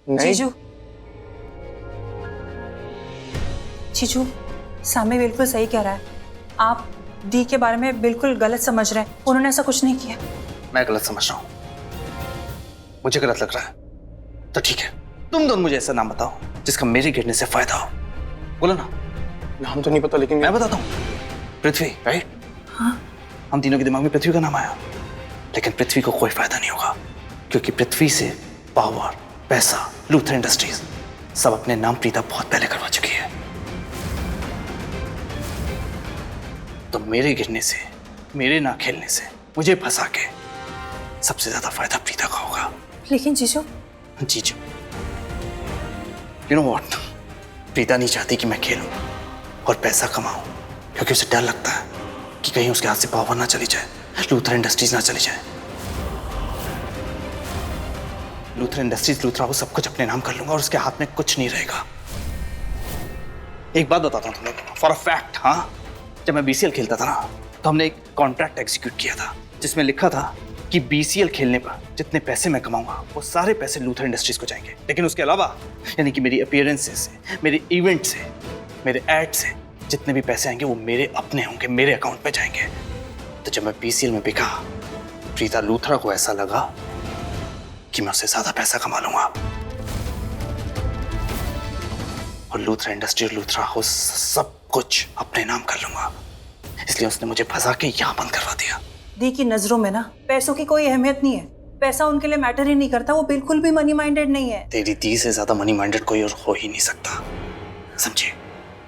जीजू, जीजू, सामी बिल्कुल सही कह रहा है। आप दी के बारे में बिल्कुल गलत समझ रहे हैं। उन्होंने ऐसा कुछ नहीं किया। मैं गलत समझ रहा हूँ, मुझे गलत लग रहा है तो ठीक है, तुम दोनों मुझे ऐसा नाम बताओ जिसका मेरे गिरने से फायदा हो। बोलो ना। नाम तो नहीं पता, लेकिन मैं बताता हूँ। पृथ्वी, राइट? हाँ। हम तीनों के दिमाग में पृथ्वी का नाम आया, लेकिन पृथ्वी को कोई फायदा नहीं होगा, क्योंकि पृथ्वी से पावर, पैसा, लूथर इंडस्ट्रीज सब अपने नाम प्रीता बहुत पहले करवा चुकी है। तो मेरे गिरने से, मेरे ना खेलने से, मुझे फंसा के सबसे ज्यादा फायदा प्रीता का होगा। लेकिन जीजू, जीजू, यू नो व्हाट, प्रीता नहीं चाहती कि मैं खेलूं और पैसा कमाऊं, क्योंकि उसे डर लगता है कि कहीं उसके हाथ से पावर ना चली जाए, लूथर इंडस्ट्रीज ना चली जाए। लूथर इंडस्ट्रीज, लूथर हाउस सब कुछ अपने नाम कर लूंगा और उसके हाथ में कुछ नहीं रहेगा। एक बात बताता हूँ तुम्हें फॉर अ फैक्ट। हाँ, जब मैं बीसीएल खेलता था ना, तो हमने एक कॉन्ट्रैक्ट एग्जीक्यूट किया था जिसमें लिखा था कि बीसीएल खेलने पर जितने पैसे मैं कमाऊंगा वो सारे पैसे लूथर इंडस्ट्रीज को जाएंगे, लेकिन उसके अलावा यानी कि मेरी अपीयरेंसेस से, मेरे इवेंट से, मेरे एड से जितने भी पैसे आएंगे वो मेरे अपने होंगे, मेरे अकाउंट पे जाएंगे। तो जब मैं बीसीएल में बिका, प्रीता लूथरा को ऐसा लगा कि मैं उससे ज्यादा पैसा कमा लूंगा और लूथरा इंडस्ट्री और लूथरा हाउस सब कुछ अपने नाम कर लूंगा। इसलिए उसने मुझे फंसा के यहाँ बंद करवा दिया। दी की नजरों में ना पैसों की कोई अहमियत नहीं है। पैसा उनके लिए मैटर ही नहीं करता। वो बिल्कुल भी मनी माइंडेड नहीं है। तेरी दी से ज्यादा मनी माइंडेड कोई और हो ही नहीं सकता, समझे?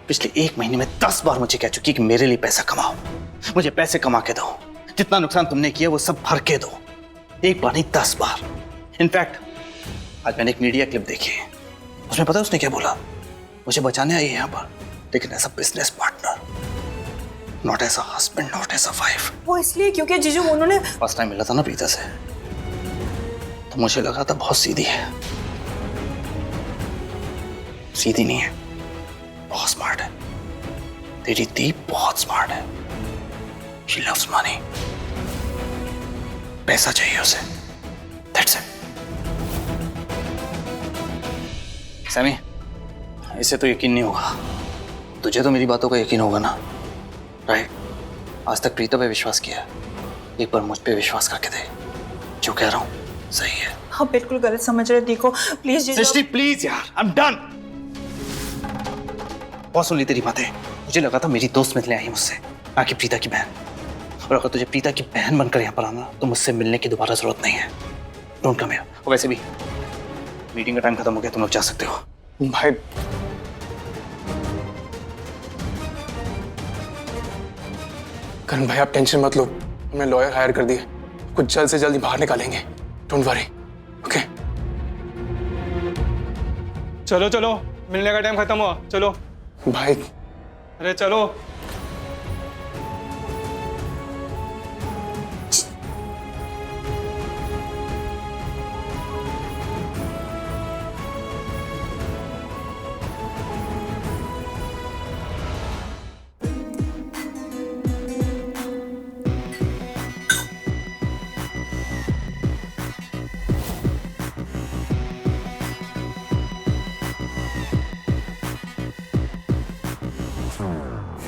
पिछले 1 महीने में 10 बार मुझे कह चुकी कि मेरे लिए पैसा कमाओ, मुझे पैसे कमा के दो, जितना नुकसान तुमने किया वो सब भर के दो। 1 बार नहीं 10 बार। इनफैक्ट आज मैंने एक मीडिया क्लिप देखी, उसमें पता है उसने क्या बोला? मुझे बचाने आई है यहाँ पर, लेकिन as a business partner, not as a husband, not as a wife. वो इसलिए क्योंकि जीजू उन्होंने फर्स्ट टाइम मिला था ना प्रीता से, तो मुझे लगा था बहुत सीधी है। सीधी नहीं है, बहुत स्मार्ट है। तेरी दी बहुत स्मार्ट है। She loves money. पैसा चाहिए उसे। That's it. सैमी, इसे तो यकीन नहीं होगा। तुझे तो मेरी बातों का यकीन होगा ना, राइट? आज तक प्रीता पे विश्वास किया, एक बार मुझ पे विश्वास करके दे। जो कह रहा हूँ सही है। हाँ बिल्कुल गलत समझ रहे। देखो प्लीज जीजू। सृष्टि प्लीज यार, I'm done. बहुत सुन ली तेरी बातें। मुझे लगा था मेरी दोस्त मिलने आई मुझसे, ना कि प्रीता की बहन। और अगर तुझे प्रीता की बहन बनकर यहाँ पर आना तो मुझसे मिलने की दोबारा जरूरत नहीं है। Don't come here. और वैसे भी मीटिंग का टाइम खत्म हो गया, तुम लोग जा सकते हो। भाई करण भाई, आप टेंशन मत लो, हमने लॉयर हायर कर दिए, कुछ जल्द से जल्द बाहर निकालेंगे। Don't worry, okay? चलो चलो, मिलने का टाइम खत्म हुआ, चलो। भाई अरे चलो।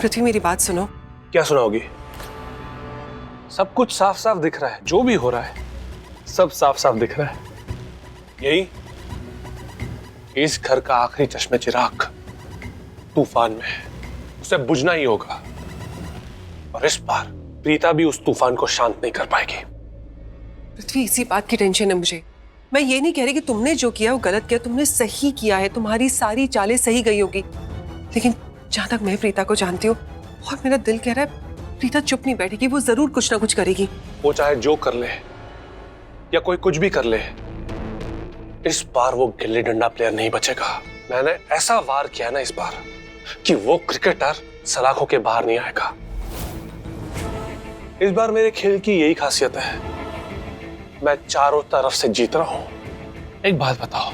पृथ्वी मेरी बात सुनो। क्या सुनाओगी? सब कुछ साफ साफ दिख रहा है, जो भी हो रहा है सब साफ साफ दिख रहा है। यही इस घर का आखिरी चश्मे चिराग तूफान में है, उसे बुझना ही होगा। और इस बार प्रीता भी उस तूफान को शांत नहीं कर पाएगी। पृथ्वी इसी बात की टेंशन है मुझे। मैं ये नहीं कह रही कि तुमने जो किया वो गलत किया, तुमने सही किया है, तुम्हारी सारी चालें सही गई होगी। लेकिन जहां तक मैं प्रीता को जानती हूँ और मेरा दिल कह रहा है प्रीता चुप नहीं बैठेगी, वो जरूर कुछ ना कुछ करेगी। वो चाहे जो कर ले या कोई कुछ भी कर ले, इस बार वो गिल्ली डंडा प्लेयर नहीं बचेगा। मैंने ऐसा वार किया ना इस बार कि वो क्रिकेटर सलाखों के बाहर नहीं आएगा। इस बार मेरे खेल की यही खासियत है, मैं चारों तरफ से जीत रहा हूं। एक बात बताओ,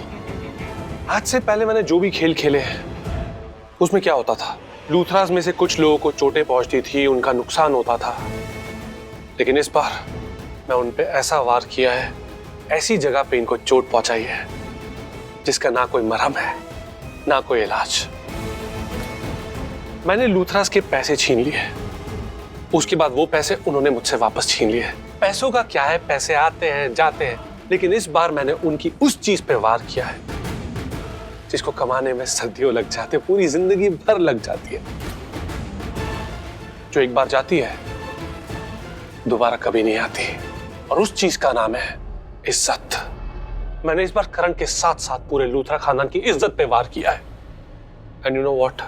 आज से पहले मैंने जो भी खेल खेले हैं उसमें क्या होता था? लूथरास में से कुछ लोगों को चोटें पहुंचती थी, उनका नुकसान होता था। लेकिन इस बार मैं उन पे ऐसा वार किया है, ऐसी जगह पे इनको चोट पहुंचाई है जिसका ना कोई मरहम है ना कोई इलाज। मैंने लूथरास के पैसे छीन लिए, उसके बाद वो पैसे उन्होंने मुझसे वापस छीन लिए। पैसों का क्या है, पैसे आते हैं जाते हैं, लेकिन इस बार मैंने उनकी उस चीज पे वार किया है जिसको कमाने में सदियों लग जाते, पूरी जिंदगी भर लग जाती है, जो एक बार जाती है दोबारा कभी नहीं आती। और उस चीज का नाम है इज्जत। मैंने इस बार करण के साथ साथ पूरे लूथरा खानदान की इज्जत पे वार किया है। एंड यू नो व्हाट,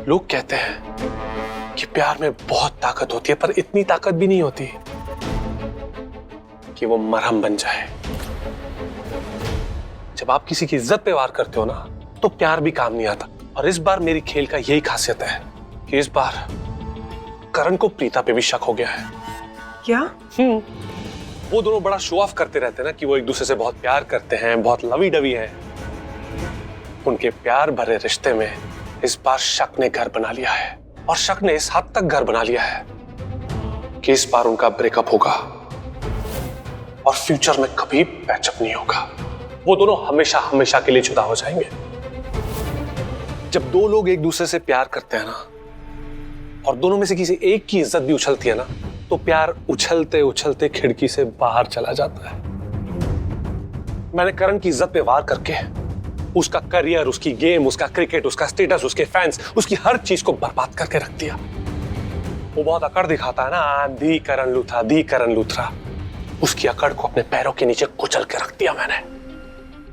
लोग कहते हैं कि प्यार में बहुत ताकत होती है, पर इतनी ताकत भी नहीं होती कि वो मरहम बन जाए। जब आप किसी की इज्जत पे वार करते हो ना, तो प्यार भी काम नहीं आता। और इस बार मेरी खेल का यही खासियत है कि इस बार करण को प्रीता पे भी शक हो गया है। क्या? वो दोनों बड़ा शो ऑफ करते रहते हैं ना कि वो एक दूसरे से बहुत प्यार करते हैं, बहुत लवी डवी हैं। उनके प्यार भरे रिश्ते में इस बार शक ने घर बना लिया है, और शक ने इस हद तक घर बना लिया है कि इस बार उनका ब्रेकअप होगा और फ्यूचर में कभी पैचअप नहीं होगा। वो दोनों हमेशा हमेशा के लिए जुदा हो जाएंगे। जब दो लोग एक दूसरे से प्यार करते हैं ना, और दोनों में से किसी एक की इज्जत भी उछलती है ना, तो प्यार उछलते उछलते खिड़की से बाहर चला जाता है। मैंने करण की इज्जत पे वार करके उसका करियर, उसकी गेम, उसका क्रिकेट, उसका स्टेटस, उसके फैंस, उसकी हर चीज को बर्बाद करके रख दिया। वो बहुत अकड़ दिखाता है ना, दी करण लूथरा, दी करण लूथरा। उसकी अकड़ को अपने पैरों के नीचे कुचल के रख दिया मैंने।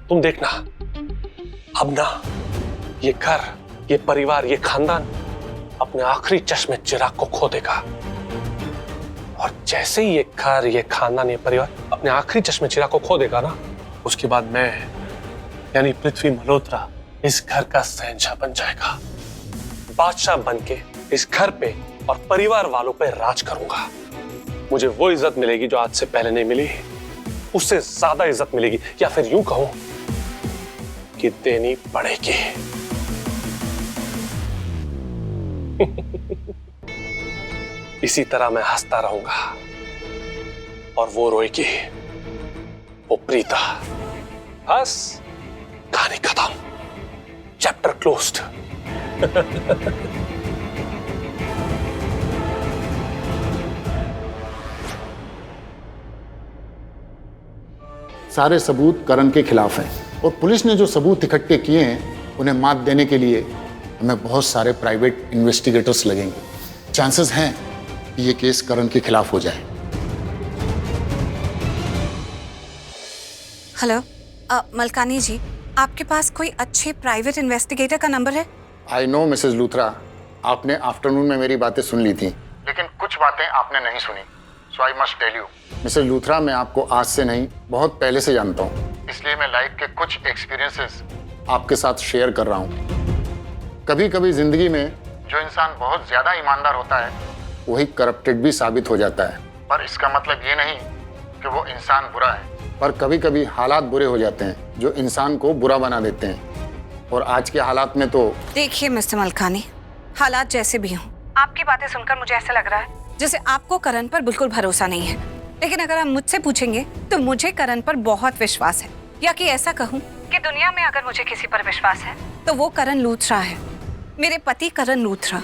तुम देखना, अब ना ये घर, ये परिवार, ये खानदान अपने आखिरी चश्मे चिराग को खो देगा। और जैसे ही ये घर, ये खानदान, ये परिवार अपने आखिरी चश्मे चिराग को खो देगा ना, उसके बाद मैं यानी पृथ्वी मल्होत्रा इस घर का शहंशाह बन जाएगा। बादशाह बन के इस घर पे और परिवार वालों पे राज करूंगा। मुझे वो इज्जत मिलेगी जो आज से पहले नहीं मिली, उससे ज्यादा इज्जत मिलेगी, या फिर यूं कहूं कि देनी पड़ेगी। इसी तरह मैं हंसता रहूंगा और वो रोएगी, वो प्रीता। बस कहानी खत्म, चैप्टर क्लोज्ड। सारे सबूत करण के खिलाफ हैं, और पुलिस ने जो सबूत इकट्ठे किए हैं उन्हें मात देने के लिए हमें बहुत सारे प्राइवेट इन्वेस्टिगेटर्स लगेंगे। चांसेस हैं कि ये केस करण के खिलाफ हो जाए। हेलो, मलकानी जी, आपके पास कोई अच्छे प्राइवेट इन्वेस्टिगेटर का नंबर है? आई नो मिसेस लूथरा, आपने आफ्टरनून में मेरी बातें सुन ली थी, लेकिन कुछ बातें आपने नहीं सुनी, so I must tell you. Mrs Luthra, मैं आपको आज से नहीं बहुत पहले से जानता हूँ, इसलिए मैं लाइफ के कुछ एक्सपीरियंसेस आपके साथ शेयर कर रहा हूँ। कभी कभी जिंदगी में जो इंसान बहुत ज्यादा ईमानदार होता है वही करप्टेड भी साबित हो जाता है, पर इसका मतलब ये नहीं कि वो इंसान बुरा है। पर कभी कभी हालात बुरे हो जाते हैं जो इंसान को बुरा बना देते हैं, और आज के हालात में तो देखिए मिस्टर मलकानी, हालात जैसे भी हों, आपकी बातें सुनकर मुझे ऐसा लग रहा है जैसे आपको करण पर बिल्कुल भरोसा नहीं है। लेकिन अगर आप मुझसे पूछेंगे तो मुझे करण पर बहुत विश्वास है, या कि ऐसा कहूँ कि दुनिया में अगर मुझे किसी पर विश्वास है तो वो करण लूथरा है, मेरे पति करण लूथरा।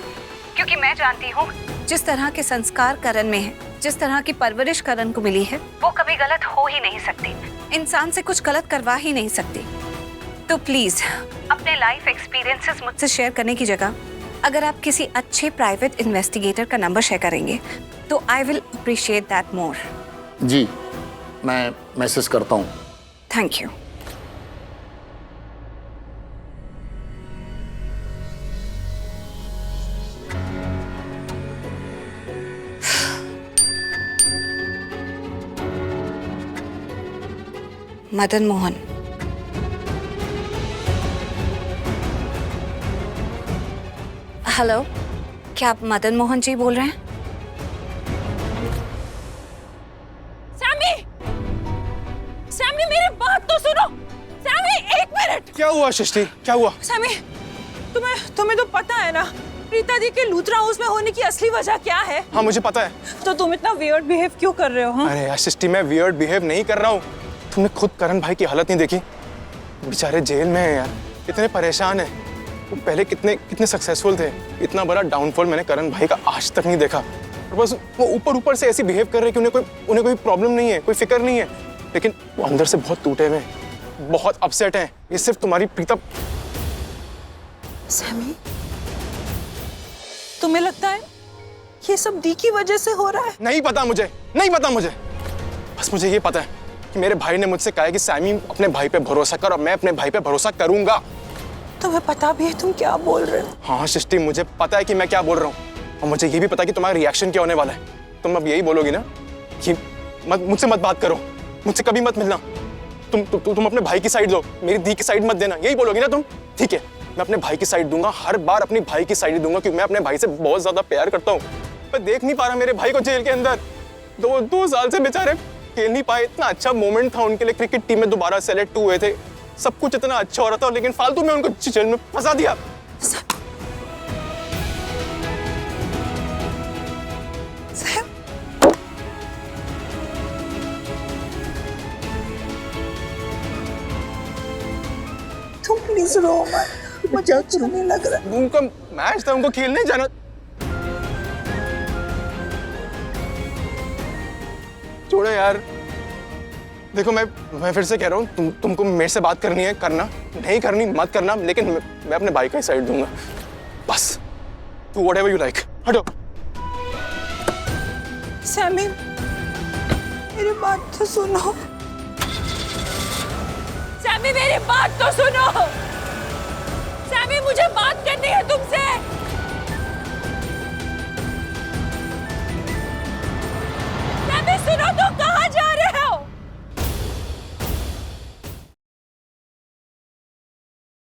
क्योंकि मैं जानती हूँ जिस तरह के संस्कार करण में है, जिस तरह की परवरिश करण को मिली है, वो कभी गलत हो ही नहीं सकती, इंसान से कुछ गलत करवा ही नहीं सकती। तो प्लीज अपने लाइफ एक्सपीरियंसेस मुझसे शेयर करने की जगह अगर आप किसी अच्छे प्राइवेट इन्वेस्टिगेटर का नंबर शेयर करेंगे तो I will appreciate that more. जी, मैं मैसेज करता हूँ। Thank you. Madan Mohan, hello, क्या आप मदन मोहन जी बोल रहे हैं? सैमी, मेरी बात तो सुनो। सैमी, एक मिनट। क्या हुआ सृष्टि, क्या हुआ? सैमी, तुम्हें तो पता है ना प्रीता दी के लूथरा हाउस में होने की असली वजह क्या है? हाँ मुझे पता है। तो तुम इतना वियर्ड बिहेव क्यों कर रहे हो? हाँ? अरे यार सृष्टि, मैं वियर्ड बिहेव नहीं कर रहा हूँ। तुमने खुद करण भाई की हालत नहीं देखी? बेचारे जेल में हैं यार, इतने परेशान हैं। वो पहले कितने कितने सक्सेसफुल थे। इतना बड़ा डाउनफॉल मैंने करण भाई का आज तक नहीं देखा। और बस वो ऊपर ऊपर से ऐसे बिहेव कर रहे हैं कि उन्हें कोई प्रॉब्लम नहीं है, कोई फिक्र नहीं है, लेकिन वो अंदर से बहुत टूटे हुए हैं, बहुत अपसेट हैं। ये सिर्फ तुम्हारी प्रीता। सैमी, तुम्हें लगता है ये सब दी की वजह से हो रहा है? नहीं पता मुझे, नहीं पता मुझे। बस मुझे ये पता है कि मेरे भाई ने मुझसे कहा है कि सैमी अपने भाई पे भरोसा कर, और मैं अपने भाई पे भरोसा करूंगा। तुम्हें पता भी है तुम क्या बोल रहे हो? हाँ सृष्टि, मुझे पता है कि मैं क्या बोल रहा हूँ, और मुझे ये भी पता है कि तुम्हारा रिएक्शन क्या होने वाला है। तुम अब यही बोलोगी ना कि मुझसे मत बात करो, मुझसे कभी मत मिलना, तुम अपने भाई की साइड लो, मेरी दी की साइड मत देना, यही बोलोगी ना तुम? ठीक है, मैं अपने भाई की साइड दूंगा, हर बार अपने भाई की साइड दूंगा, क्योंकि मैं अपने भाई से बहुत ज्यादा प्यार करता हूँ। मैं देख नहीं पा रहा मेरे भाई को जेल के अंदर। दो साल से बेचारे खेल नहीं पाए। इतना अच्छा मोमेंट था उनके लिए, क्रिकेट टीम में दोबारा सेलेक्ट हुए थे, सब कुछ इतना अच्छा हो रहा था, लेकिन फालतू में उनको जेल में फंसा दिया। तुम प्लीज रो मत, मुझे अच्छा नहीं लग रहा। उनका मैच था, उनको खेलने जाना। छोड़ो यार, देखो मैं फिर से कह रहा हूँ, तुमको मेरे से बात करनी है करना, नहीं करनी मत करना, लेकिन मैं अपने भाई का ही साइड दूंगा। बस तू व्हाटएवर यू लाइक, हटो। सैमी, मेरी बात तो सुनो। सैमी, मेरी बात तो सुनो।